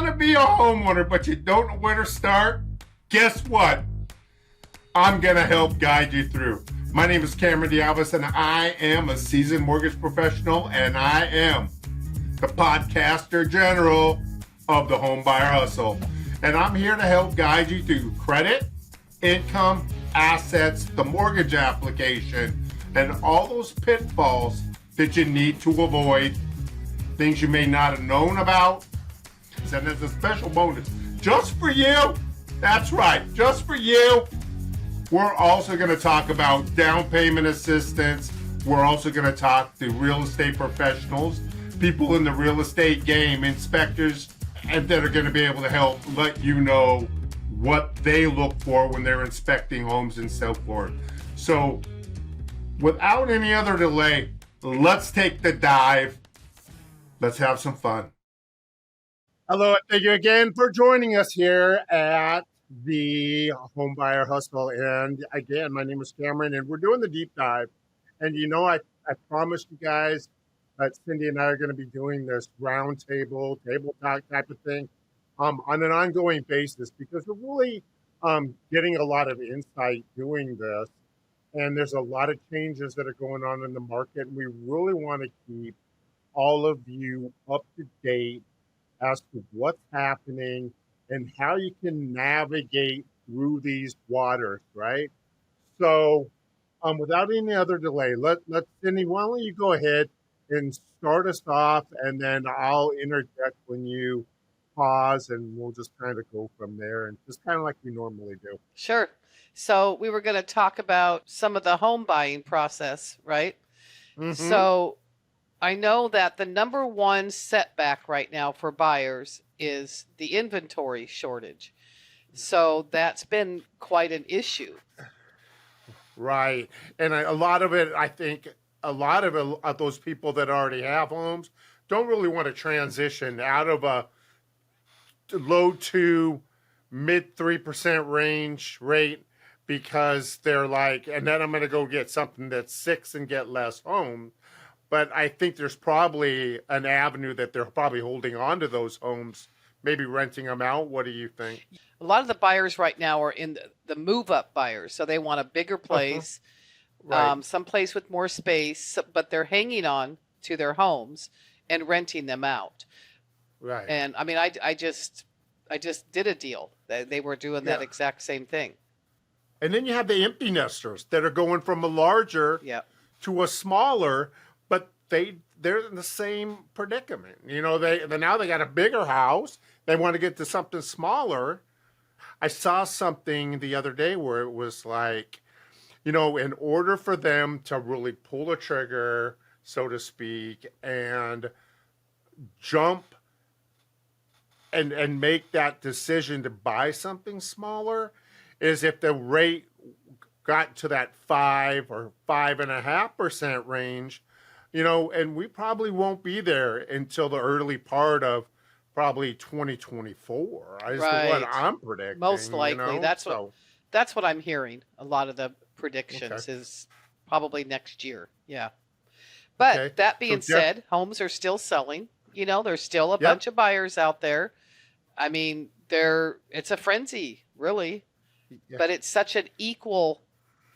want to be a homeowner, but you don't know where to start? Guess what? I'm going to help guide you through. My name is Cameron Diabas, and I am a seasoned mortgage professional, and I am the podcaster general of the Homebuyer Hustle. And I'm here to help guide you through credit, income, assets, the mortgage application, and all those pitfalls that you need to avoid, things you may not have known about. And there's a special bonus just for you. That's right, just for you. We're also going to talk about down payment assistance. We're also going to talk to real estate professionals, people in the real estate game, inspectors, and that are going to be able to help let you know what they look for when they're inspecting homes and so forth. So without any other delay, let's take the dive. Let's have some fun. Hello, and thank you again for joining us here at the Homebuyer Hustle. And again, my name is Cameron, and we're doing the deep dive. And I promised you guys that Cindi and I are going to be doing this round table talk type of thing on an ongoing basis, because we're really getting a lot of insight doing this. And there's a lot of changes that are going on in the market. And we really want to keep all of you up to date as to what's happening and how you can navigate through these waters, right? So without any other delay, let's Cindi, why don't you go ahead and start us off, and then I'll interject when you pause, and we'll just kind of go from there, and just kind of like we normally do. Sure. So we were going to talk about some of the home buying process, right? Mm-hmm. So I know that the number one setback right now for buyers is the inventory shortage. So that's been quite an issue. Right. And a lot of it, I think, of those people that already have homes don't really want to transition out of a low to mid 3% range rate, because they're like, and then I'm going to go get something that's 6 and get less home. But I think there's probably an avenue that they're probably holding on to those homes, maybe renting them out. What do you think? A lot of the buyers right now are in the move-up buyers. So they want a bigger place, Right. some place with more space, but they're hanging on to their homes and renting them out. Right. And I mean, I just did a deal. They were doing that exact same thing. And then you have the empty nesters that are going from a larger to a smaller, but they're in the same predicament. Now they got a bigger house. They want to get to something smaller. I saw something the other day where it was like, in order for them to really pull the trigger, so to speak, and jump and make that decision to buy something smaller, is if the rate got to that 5 or 5.5% range, and we probably won't be there until the early part of probably 2024. Is what I'm predicting. Most likely. That's what I'm hearing. A lot of the predictions is probably next year. Yeah. But that being said, homes are still selling. There's still a bunch of buyers out there. I mean, it's a frenzy, really. Yeah. But it's such an equal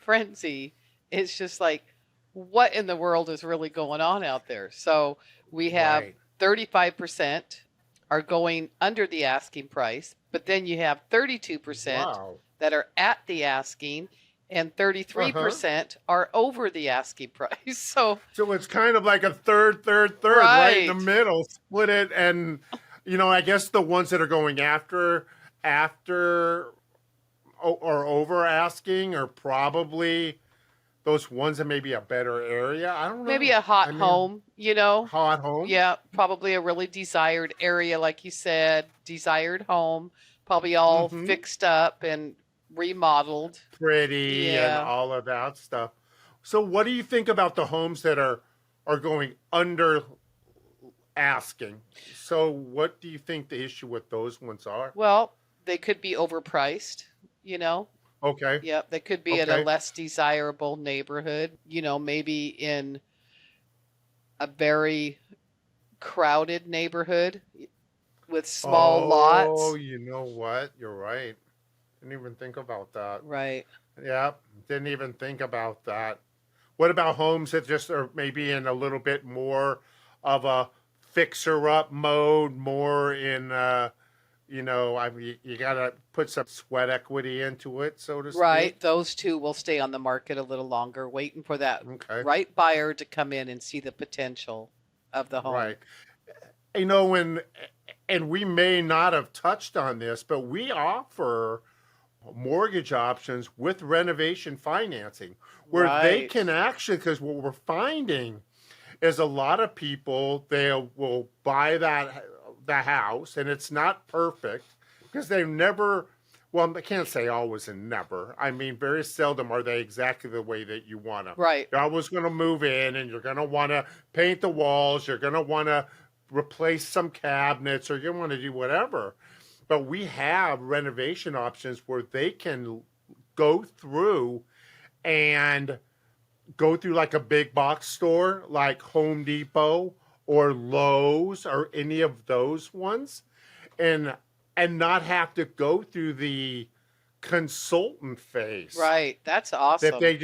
frenzy. It's just like, what in the world is really going on out there? So we have 35% are going under the asking price, but then you have 32% that are at the asking, and 33% are over the asking price. So it's kind of like a third, right in the middle, split it. And, I guess the ones that are going after or over asking are probably those ones that may be a better area. I don't know. Maybe a hot home, Hot home? Yeah, probably a really desired area, like you said, desired home, probably all fixed up and remodeled. Pretty and all of that stuff. So what do you think about the homes that are going under asking? So what do you think the issue with those ones are? Well, they could be overpriced, Okay. Yep, they could be in a less desirable neighborhood, maybe in a very crowded neighborhood. with small Oh, lots. you know what? You're right. Didn't even think about that. Right. Yeah, didn't even think about that. What about homes that just are maybe in a little bit more of a fixer up mode, more in I mean, you got to put some sweat equity into it, so to speak. Right. Those two will stay on the market a little longer, waiting for that Okay, right buyer to come in and see the potential of the home. right. And we may not have touched on this, but we offer mortgage options with renovation financing where they Right. can actually, because what we're finding is a lot of people, they will buy the house and it's not perfect because they've never, well, I can't say always and never. I mean, very seldom are they exactly the way that you want them. Right. You're always going to move in and you're going to want to paint the walls. You're going to want to replace some cabinets or you want to do whatever. But we have renovation options where they can go through and go through like a big box store like Home Depot or Lowe's or any of those ones and not have to go through the consultant phase. Right. That's If awesome. they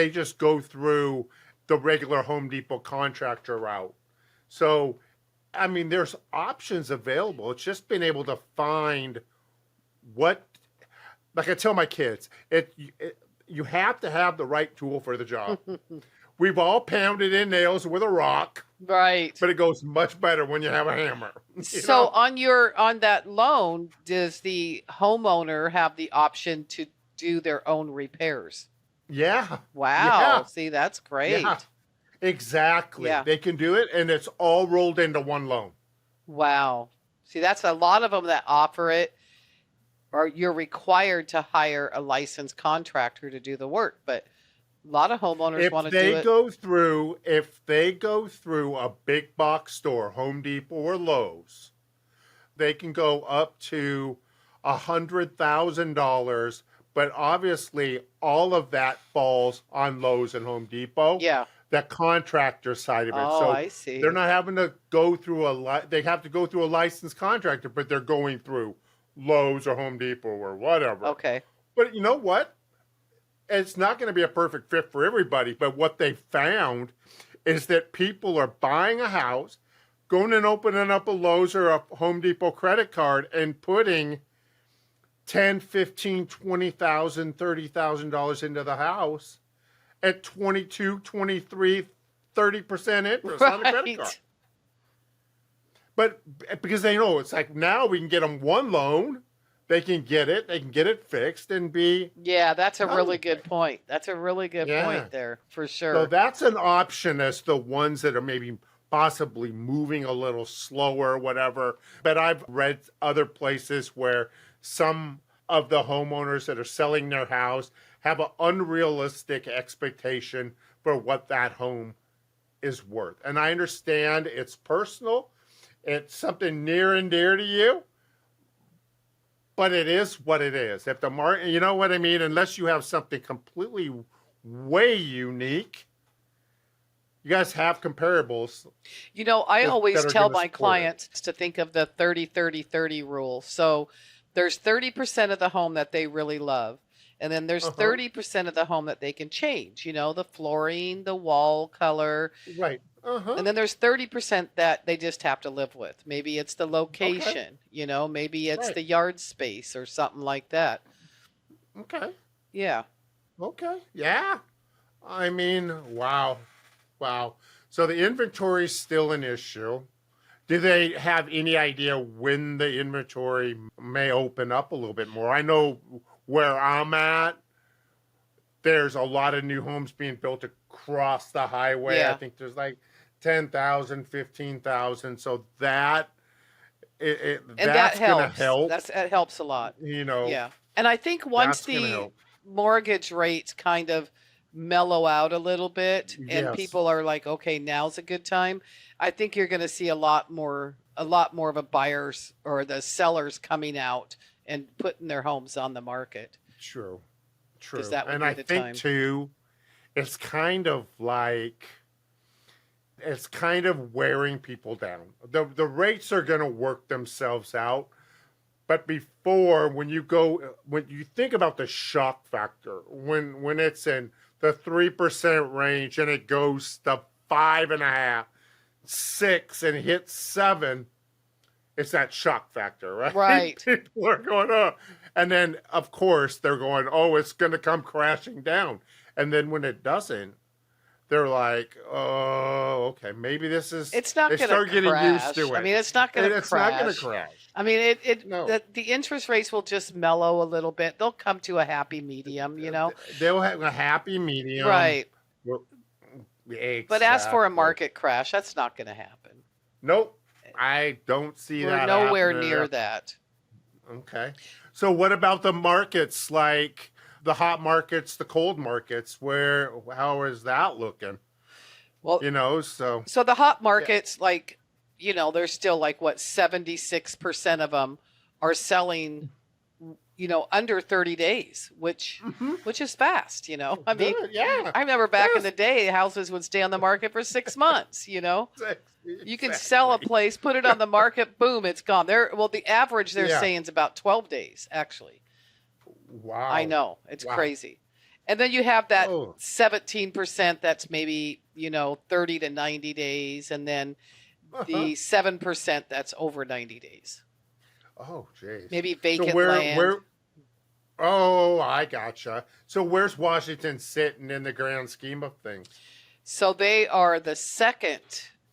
just go through the regular Home Depot contractor route. So I mean there's options available. It's just being able to find what, like I tell my kids, you have to have the right tool for the job. We've all pounded in nails with a rock, Right. but it goes much better when you have a hammer. You So know? on that loan, does the homeowner have the option to do their own repairs? Yeah, Wow. yeah, See, that's yeah. great. Exactly. Yeah. They can do it, and it's all rolled into one loan. Wow. See, that's a lot of them that offer it, or you're required to hire a licensed contractor to do the work, but a lot of homeowners want to do it. If they go through a big box store, Home Depot or Lowe's, they can go up to $100,000, but obviously all of that falls on Lowe's and Home Depot, Yeah. the contractor side of it. Oh, So I they're see. not having to go through they have to go through a licensed contractor, but they're going through Lowe's or Home Depot or whatever. Okay. But you know what? It's not going to be a perfect fit for everybody, but what they found is that people are buying a house, going and opening up a Lowe's or a Home Depot credit card and putting 10, 15, 20,000, $30,000 into the house at 22, 23, 30% interest on the credit card. Right. But because they know it's like now we can get them one loan, they can get it fixed and be Yeah, that's a done really with good it. point. That's a really good Yeah. point there, for So sure. that's an option as the ones that are maybe possibly moving a little slower or whatever. But I've read other places where some of the homeowners that are selling their house have an unrealistic expectation for what that home is worth. And I understand it's personal, it's something near and dear to you, but it is what it is. If the market, you know what I mean? Unless you have something completely way unique, you guys have comparables I always that are tell going to my support it. clients to think of the 30-30-30 rule. So there's 30% of the home that they really love. And then there's Uh-huh. 30% of the home that they can change, the flooring, the wall color. Right. Uh-huh. And then there's 30% that they just have to live with. Maybe it's the Okay. location, maybe it's Right. the yard space or something like that. Okay. Yeah. Okay. Yeah. I mean, wow. Wow. So the inventory is still an issue. Do they have any idea when the inventory may open up a little bit more? I know where I'm at, there's a lot of new homes being built across the highway. I Yeah. think there's like 10,000, 15,000. So that's And that going to helps. help, That helps a lot. you know, Yeah. And I think once that's going to the help. mortgage rates kind of mellow out a little bit and Yes. people are like, okay, now's a good time, I think you're going to see a lot more of a buyers or the sellers coming out and putting their homes on the market, True. because True. that would And be I the think time. too, it's kind of like it's kind of wearing people down. The rates are going to work themselves out. But before, when you think about the shock factor, when it's in the 3% range and it goes to 5.5, 6, and hits 7, it's that shock factor, right? Right. People are going, oh. And then, of course, they're going, oh, it's going to come crashing down. And then when it doesn't, they're like, oh, okay, maybe this is. It's not going to crash. Getting used to it. I mean, it's not going to crash. It's not going to crash. I mean, No. the interest rates will just mellow a little bit. They'll come to a happy medium, you know. They'll have a happy medium. Right. Exactly. But as for a market crash, that's not going to happen. Nope. I don't see that. We're nowhere near that. Okay. So what about the markets, like the hot markets, the cold markets? How is that looking? Well, so the hot markets, like, there's still like 76% of them are selling, under 30 days, which is fast, I mean, yeah. I remember back in the day, houses would stay on the market for 6 months, You can sell a place, put it on the market, boom, it's gone. The average they're saying is about 12 days, actually. Wow. I know. It's crazy. And then you have that 17% that's maybe, 30 to 90 days. And then the 7% that's over 90 days. Oh, jeez. Maybe vacant land. Oh, I gotcha. So where's Washington sitting in the grand scheme of things? So they are the second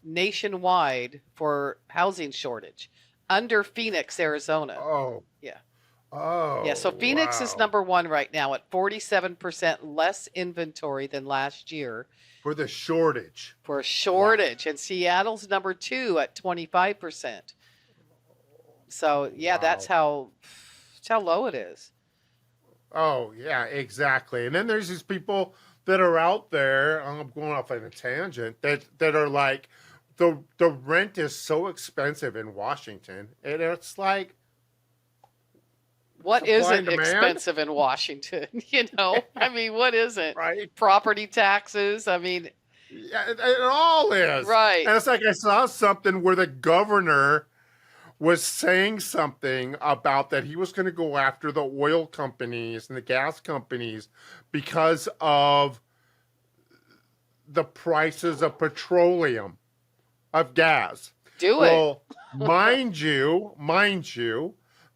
nationwide for housing shortage, under Phoenix, Arizona. Oh. Yeah. Oh. Yeah, so Phoenix is number 1 right now at 47% less inventory than last year. For the shortage. For a shortage. Wow. And Seattle's number 2 at 25%. So, yeah, that's how low it is. Oh, yeah, exactly. And then there's these people that are out there, I'm going off on a tangent, that are like, the rent is so expensive in Washington. And it's like, what isn't expensive in Washington? I mean, what isn't? Right. Property taxes. I mean, yeah, it all is. Right. And it's like I saw something where the governor was saying something about that he was going to go after the oil companies and the gas companies because of the prices of petroleum, of gas. Well, mind you,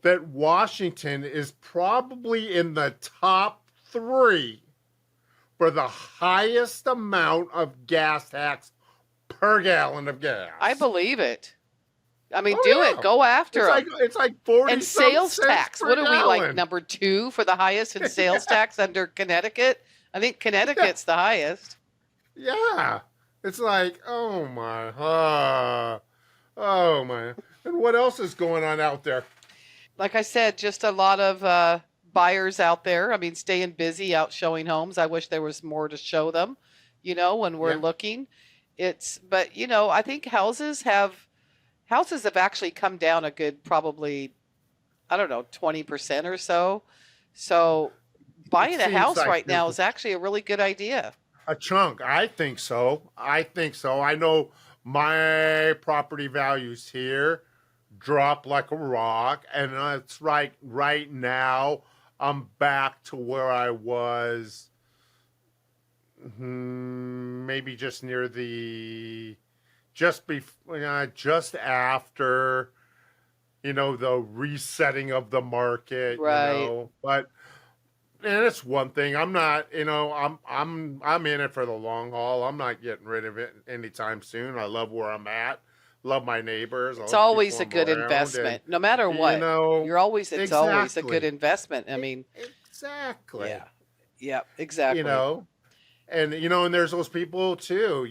that Washington is probably in the top 3 for the highest amount of gas tax per gallon of gas. I believe it. I mean, do it. Go after it. It's like 40 and sales tax. What are we, like, number 2 for the highest in sales tax under Connecticut? I think Connecticut's the highest. Yeah. It's like, oh my. And what else is going on out there? Like I said, just a lot of buyers out there. I mean, staying busy out showing homes. I wish there was more to show them, when we're looking. But I think houses have actually come down a good, probably, I don't know, 20% or so. So buying a house right now is actually a really good idea. A chunk. I think so. I know my property values here drop like a rock. And it's right now I'm back to where I was maybe just near just after, the resetting of the market, right. But and it's one thing. I'm not, I'm in it for the long haul. I'm not getting rid of it anytime soon. I love where I'm at. Love my neighbors. It's always a good investment, no matter what. It's always a good investment. I mean, exactly. Yeah. Yeah, exactly. And there's those people too,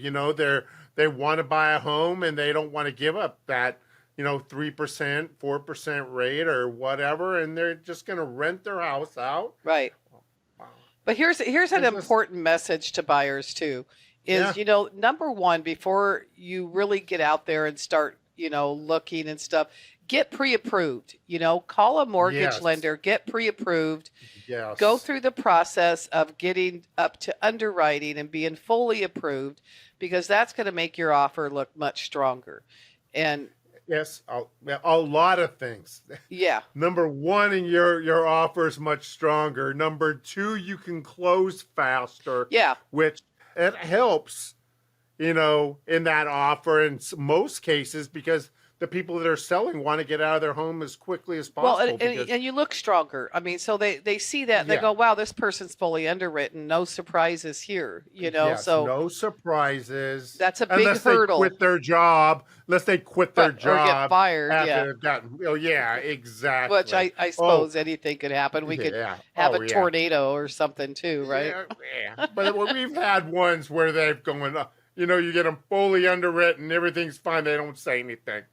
they want to buy a home and they don't want to give up that, 3%, 4% rate or whatever, and they're just going to rent their house out. Right. Wow. But here's an important message to buyers too, is, number 1, before you really get out there and start looking and stuff, get pre-approved, call a mortgage Yes. lender, get pre-approved, Yes. go through the process of getting up to underwriting and being fully approved, because that's going to make your offer look much stronger. And yes, a lot of things. yeah. Number one, and your offer is much stronger. Number two, you can close faster. Yeah. Which it helps, in that offer in most cases, because the people that are selling want to get out of their home as quickly as possible. Well, and you look stronger. I mean, so they see that and they go, wow, this person's fully underwritten. No surprises here, Yes, so no surprises. that's a big unless hurdle. They quit their job, unless they quit their job or get fired. after they've gotten. Oh yeah, exactly. Which I suppose anything could happen. We could have a tornado or something too, right? Yeah. But we've had ones where they've gone, you get them fully underwritten, everything's fine, they don't say anything.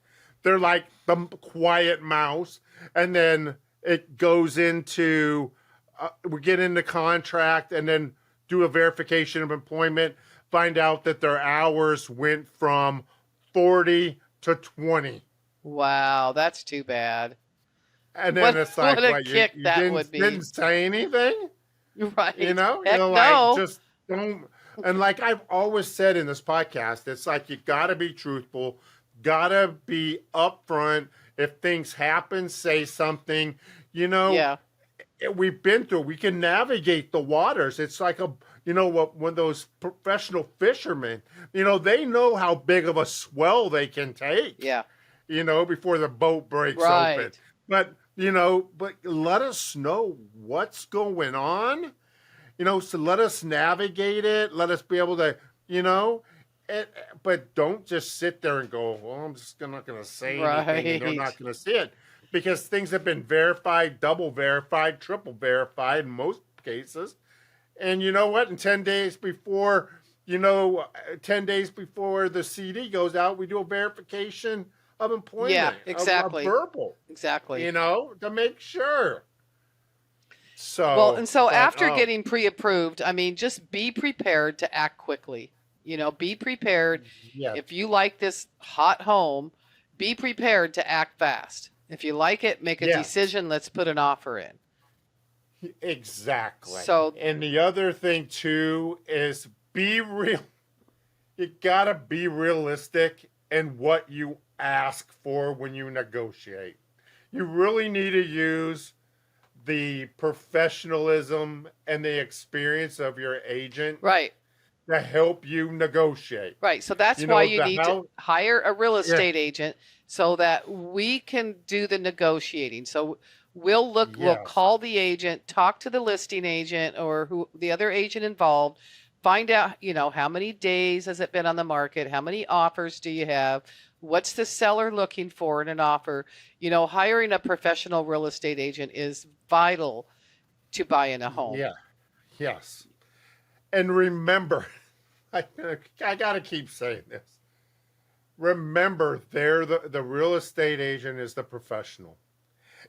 They're like the quiet mouse, and then it goes into, we get into contract, and then do a verification of employment, find out that their hours went from 40 to 20. Wow, that's too bad. And then it's like, what a kick that would be. Didn't say anything? Right. Heck no. Just don't. And like I've always said in this podcast, it's like you got to be truthful, got to be upfront. If things happen, say something. Yeah. We've been through. We can navigate the waters. It's like when those professional fishermen, they know how big of a swell they can take. Yeah. Before the boat breaks open. But but let us know what's going on. So let us navigate it. Let us be able to, but don't just sit there and go, well, I'm just not going to say anything, and they're not going to see it. Because things have been verified, double verified, triple verified in most cases. And you know what? In 10 days before, 10 days before the CD goes out, we do a verification of employment. Yeah, exactly. A verbal. Exactly. To make sure. So after getting pre-approved, I mean, just be prepared to act quickly. Be prepared. Yes. If you like this hot home, be prepared to act fast. If you like it, make a decision. Let's put an offer in. Exactly. So, and the other thing too is be real. You gotta be realistic in what you ask for when you negotiate. You really need to use the professionalism and the experience of your agent, right, to help you negotiate. Right. So that's why you need to hire a real estate agent, so that we can do the negotiating. So we'll call the agent, talk to the listing agent or the other agent involved, find out, how many days has it been on the market? How many offers do you have? What's the seller looking for in an offer? Hiring a professional real estate agent is vital to buying a home. Yeah. Yes. And remember, I got to keep saying this. Remember, the real estate agent is the professional.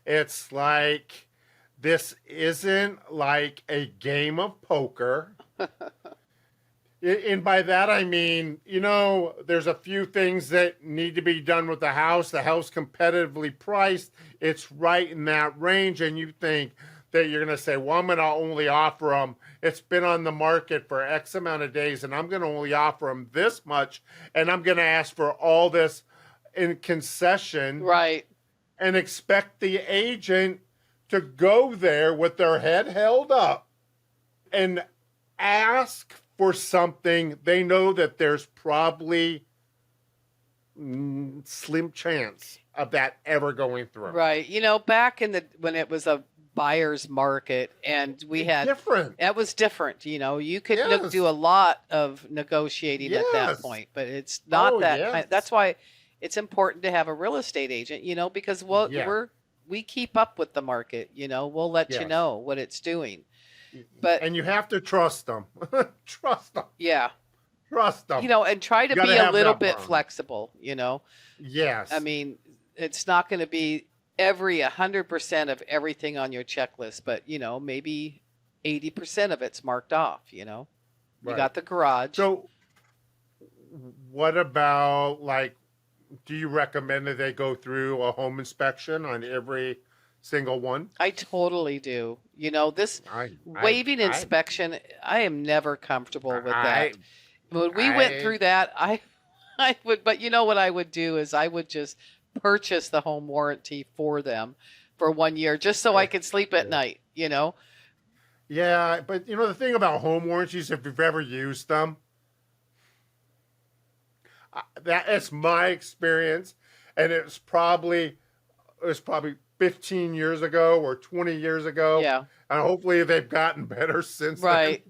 It's like, this isn't like a game of poker. And by that, I mean, there's a few things that need to be done with the house. The house competitively priced. It's right in that range. And you think that you're going to say, well, I'm going to only offer them. It's been on the market for X amount of days, and I'm going to only offer them this much. And I'm going to ask for all this in concession. Right. And expect the agent to go there with their head held up and ask for something they know that there's probably slim chance of that ever going through. Right. Back when it was a buyer's market and we had different. It was different. You could do a lot of negotiating at that point, but it's not that. That's why it's important to have a real estate agent, because we keep up with the market. We'll let you know what it's doing. And you have to trust them. Trust them. Yeah. Trust them. And try to be a little bit flexible, Yes. I mean, it's not going to be every 100% of everything on your checklist, but, maybe 80% of it's marked off, You got the garage. So what about Do you recommend that they go through a home inspection on every single one? I totally do. You know, this I, I, waiving I, inspection, I am never comfortable with I, that. When we went I, through that, I would, but you know what I would do is I would just purchase the home warranty for them for 1 year just so I eh, could sleep at yeah. night, you know? Yeah, but the thing about home warranties, if you've ever used them, that's my experience, and it was probably 15 years ago or 20 years ago, Yeah, and hopefully they've gotten better since then. right.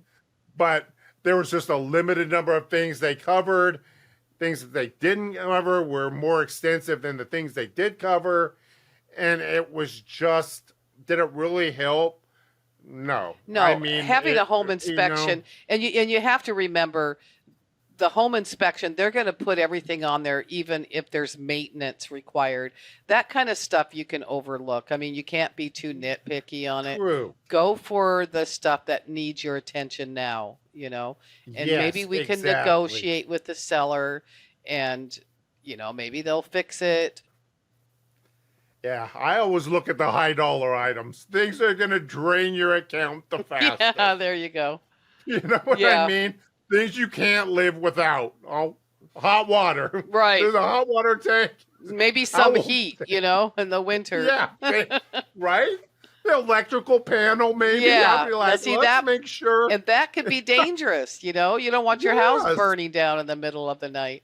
But there was just a limited number of things they covered. Things that they didn't cover were more extensive than the things they did cover, and it was just, did it really help? No. I No, mean, having a home you know, inspection, and you have to remember the home inspection, they're going to put everything on there, even if there's maintenance required. That kind of stuff you can overlook. I mean, you can't be too nitpicky on it. true. Go for the stuff that needs your attention now, you know, and maybe Yes, we can exactly. negotiate with the seller and, maybe they'll fix it. Yeah, I always look at the high dollar items. Things that are going to drain your account the Yeah, fastest. there you go. You know what I Yeah, mean? Things you can't live without. Oh, hot water. right. There's a hot water tank. Maybe I some will, heat, in the winter. yeah, right? The electrical panel, maybe. I'll Yeah. be Now like, see let's that, make sure. and that could be dangerous, You don't want your house Yes. burning down in the middle of the night.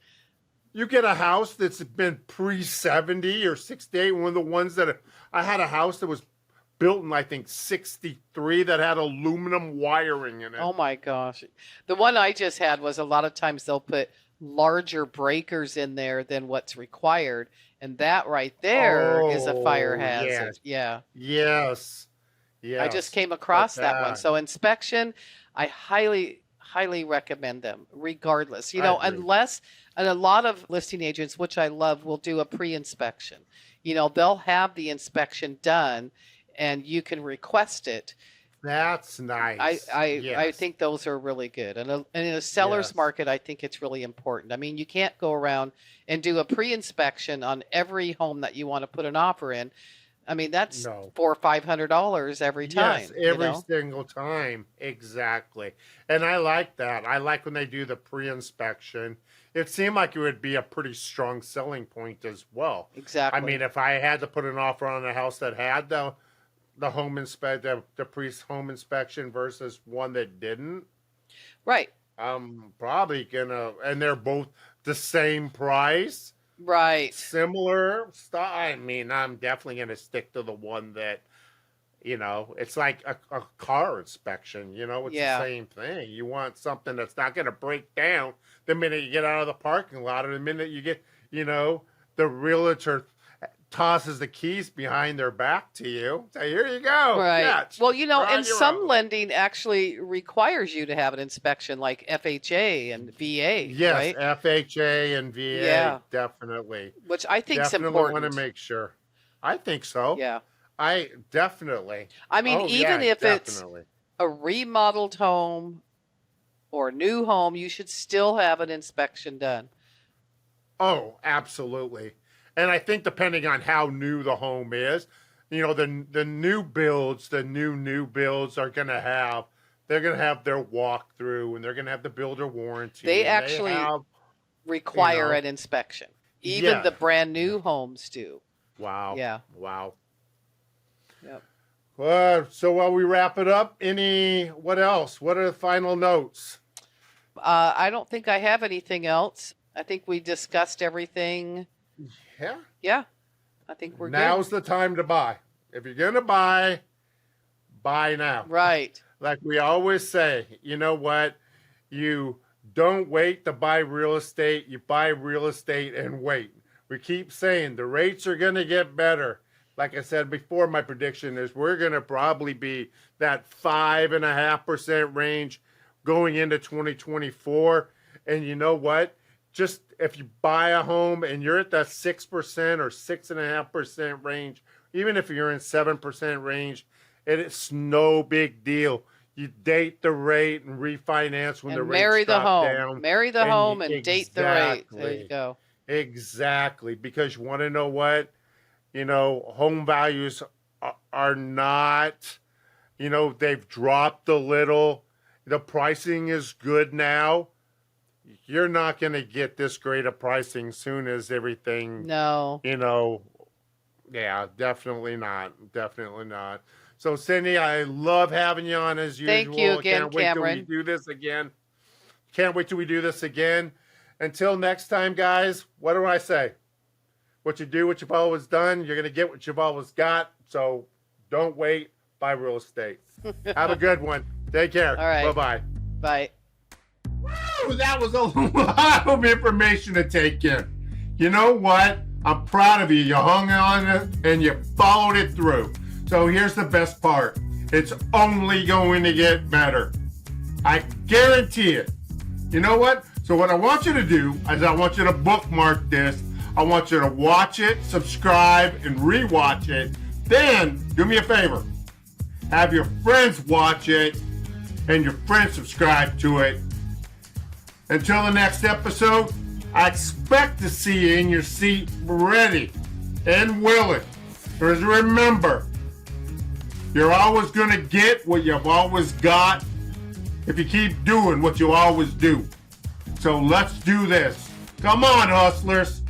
You get a house that's been pre 70 or 68. One of the ones I had a house that was built in, I think, 63 that had aluminum wiring in it. Oh my gosh. The one I just had was a lot of times they'll put larger breakers in there than what's required. And that right there is a fire Oh, hazard. yes. Yeah. Yes. I just Yes. came But across that one. So inspection, I highly, highly recommend them, regardless. I agree. And a lot of listing agents, which I love, will do a pre-inspection. They'll have the inspection done, and you can request it. That's I nice. I Yes. think those are really good. And in a seller's Yes. market, I think it's really important. I mean, you can't go around and do a pre-inspection on every home that you want to put an offer in. I mean, that's No. $400 or $500 every Yes, time. every single time. Exactly. And I like that. I like when they do the pre-inspection. It seemed like it would be a pretty strong selling point as well. I Exactly. mean, if I had to put an offer on a house that had the pre home inspection versus one that didn't, Right. I'm probably gonna, and they're both the same price, Right. similar stuff. I mean, I'm definitely gonna stick to the one that, it's like a car inspection. It's the Yeah. same thing. You want something that's not gonna break down the minute you get out of the parking lot, or the minute you get, the realtor tosses the keys behind their back to you. Say, here you go, Right. catch. Well, You're on and your some own. lending actually requires you to have an inspection like FHA and VA, Yes, right? FHA and VA, Yeah. definitely. Which I think's Definitely want to important. make sure. I think so. Yeah. I definitely. I mean, Oh, even yeah, if it's definitely. a remodeled home or a new home, you should still have an inspection done. Oh, absolutely. And I think depending on how new the home is, the new builds are they're gonna have their walkthrough, and they're gonna have the builder They warranty, and they actually have, you require know, an inspection. Even the yeah. brand Yeah. new homes do. Wow. Yeah. Wow. Yep. So while we wrap it up, what else? What are the final notes? I don't think I have anything else. I think we discussed everything. Yeah. Yeah, I think we're good. Now's the time to buy. If you're gonna buy now. Right. Like we always say, you know what? You don't wait to buy real estate. You buy real estate and wait. We keep saying the rates are going to get better. Like I said before, my prediction is we're going to probably be that 5.5% range going into 2024. And you know what? Just if you buy a home and you're at that 6% or 6.5% range, even if you're in 7% range, it's no big deal. You date the rate and refinance when the And rates marry the drop home. down. Marry the And home and date the rate. There you exactly, go. Exactly, because you want to know what? Home values are not, they've dropped a little. The pricing is good now. You're not going to get this great a pricing soon as everything, No. Yeah, definitely not. Definitely not. So, Cindi, I love having you on as usual. Thank you again, Can't wait Cameron. till we do this again. Can't wait till we do this again. Until next time, guys, what do I say? What you do, what you've always done, you're going to get what you've always got. So don't wait. Buy real estate. Have a good one. Take care. All right. Bye-bye. Bye. Woo, that was a lot of information to take in. You know what? I'm proud of you. You hung on it and you followed it through. So here's the best part. It's only going to get better. I guarantee it. You know what? So what I want you to do is I want you to bookmark this. I want you to watch it, subscribe, and rewatch it. Then, do me a favor. Have your friends watch it and your friends subscribe to it. Until the next episode, I expect to see you in your seat ready and willing. Because remember, you're always going to get what you've always got if you keep doing what you always do. So let's do this. Come on, hustlers.